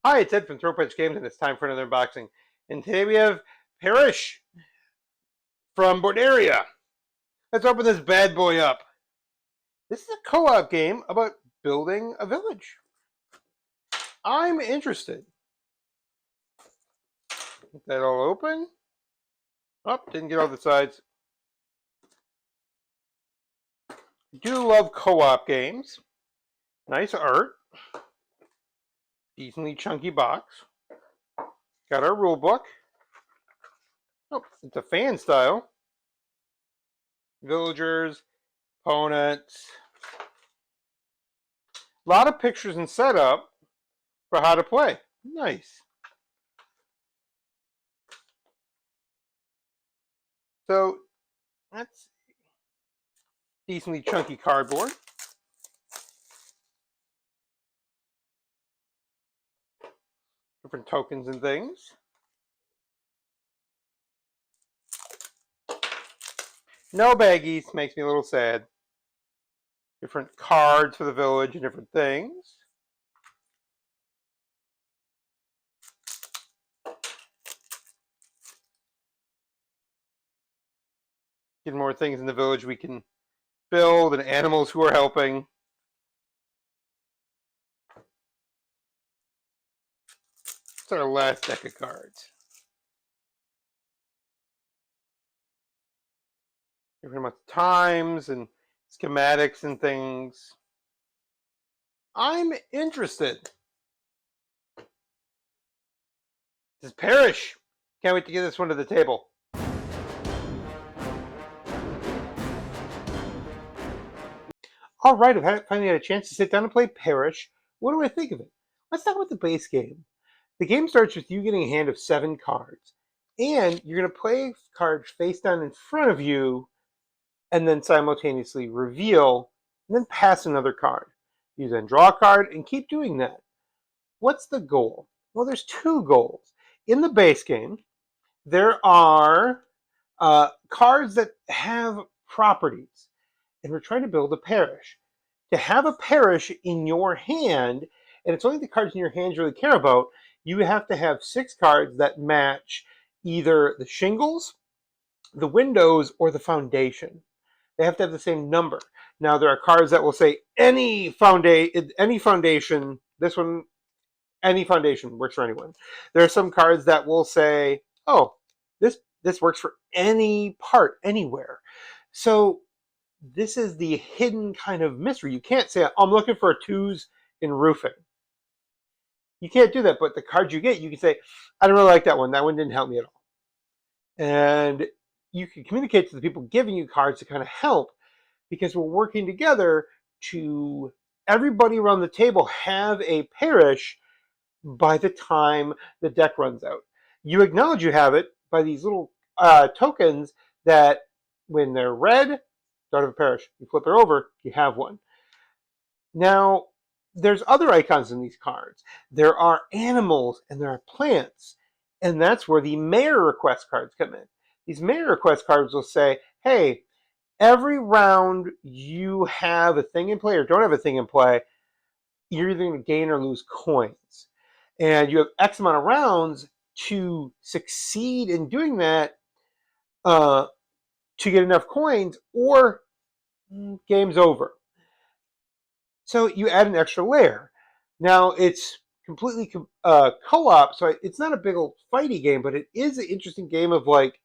Hi, it's Ed from Throw Punch Games, and it's time for another unboxing. And today we have Pairish from Borderia. Let's open this bad boy up. This is a co-op game about building a village. I'm interested. Get that all open. Oh, didn't get all the sides. I do love co-op games. Nice art. Decently chunky box. Got our rule book. Oh, it's a fan style. Villagers, opponents. A lot of pictures and setup for how to play. Nice. So that's decently chunky cardboard. Different tokens and things. No baggies, makes me a little sad. Different cards for the village and different things. Get more things in the village we can build and animals who are helping. It's our last deck of cards. Different amounts of times and schematics and things. I'm interested. This is Pairish. Can't wait to get this one to the table. All right, I've finally had a chance to sit down and play Pairish. What do I think of it? Let's talk about the base game. The game starts with you getting a hand of 7 cards, and you're going to play cards face down in front of you, and then simultaneously reveal, and then pass another card. You then draw a card and keep doing that. What's the goal? Well, there's 2 goals. In the base game, there are cards that have properties, and we're trying to build a parish. To have a parish in your hand, and it's only the cards in your hand you really care about, you have to have 6 cards that match either the shingles, the windows, or the foundation. They have to have the same number. Now, there are cards that will say any foundation. This one, any foundation works for anyone. There are some cards that will say, oh, this works for any part, anywhere. So this is the hidden kind of mystery. You can't say, I'm looking for 2s in roofing. You can't do that, but the cards you get, you can say, I don't really like that one. That one didn't help me at all. And you can communicate to the people giving you cards to kind of help, because we're working together to everybody around the table have a parish by the time the deck runs out. You acknowledge you have it by these little tokens that when they're red, start of a parish. You flip it over, you have one. Now, there's other icons in these cards. There are animals and there are plants, and that's where the mayor request cards come in. These mayor request cards will say, hey, every round you have a thing in play or don't have a thing in play, you're either going to gain or lose coins. And you have X amount of rounds to succeed in doing that to get enough coins, or game's over. So you add an extra layer. Now it's completely co-op, so it's not a big old fighty game, but it is an interesting game of like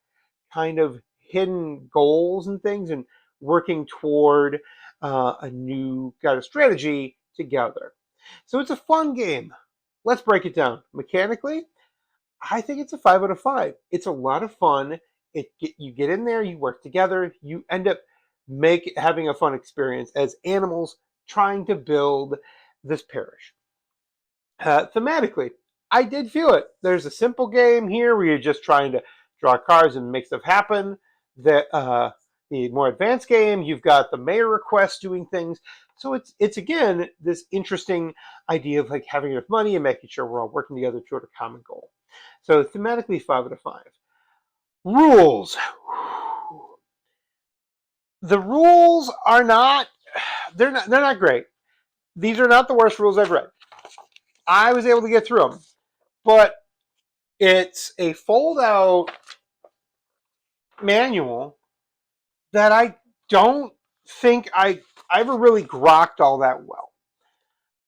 kind of hidden goals and things, and working toward a new kind of strategy together. So it's a fun game. Let's break it down. Mechanically, I think it's a 5 out of 5. It's a lot of fun. You get in there, you work together, you end up having a fun experience as animals trying to build this parish. Thematically, I did feel it. There's a simple game here where you're just trying to draw cards and make stuff happen. The more advanced game, you've got the mayor request doing things. So it's again this interesting idea of like having enough money and making sure we're all working together toward a common goal. So thematically, 5 out of 5. Rules. The rules are not they're not great. These are not the worst rules I've read. I was able to get through them. But it's a fold-out manual that I don't think I ever really grokked all that well.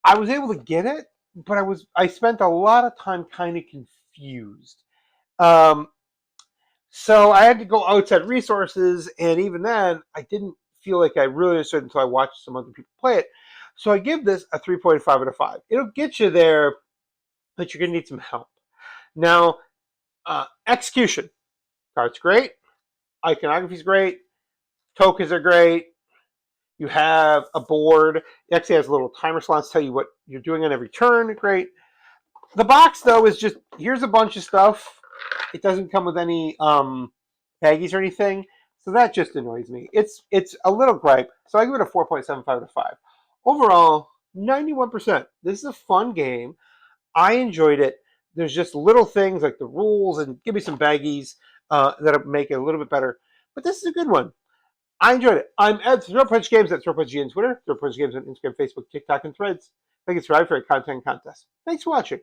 I was able to get it, but I spent a lot of time kind of confused. Um, so I had to go outside resources, and even then, I didn't feel like I really understood until I watched some other people play it. So I give this a 3.5 out of 5. It'll get you there, but you're going to need some help. Now, execution. Card's great. Iconography's great. Tokens are great. You have a board. It actually has a little timer slots to tell you what you're doing on every turn. Great. The box, though, is just, here's a bunch of stuff. It doesn't come with any baggies or anything. So that just annoys me. It's a little gripe. So I give it a 4.75 out of 5. Overall, 91%. This is a fun game. I enjoyed it. There's just little things like the rules and give me some baggies that'll make it a little bit better. But this is a good one. I enjoyed it. I'm at Throw Punch Games at Throw Punch G on Twitter, Throw Punch Games on Instagram, Facebook, TikTok, and Threads. Thank you, Thrive for a content contest. Thanks for watching.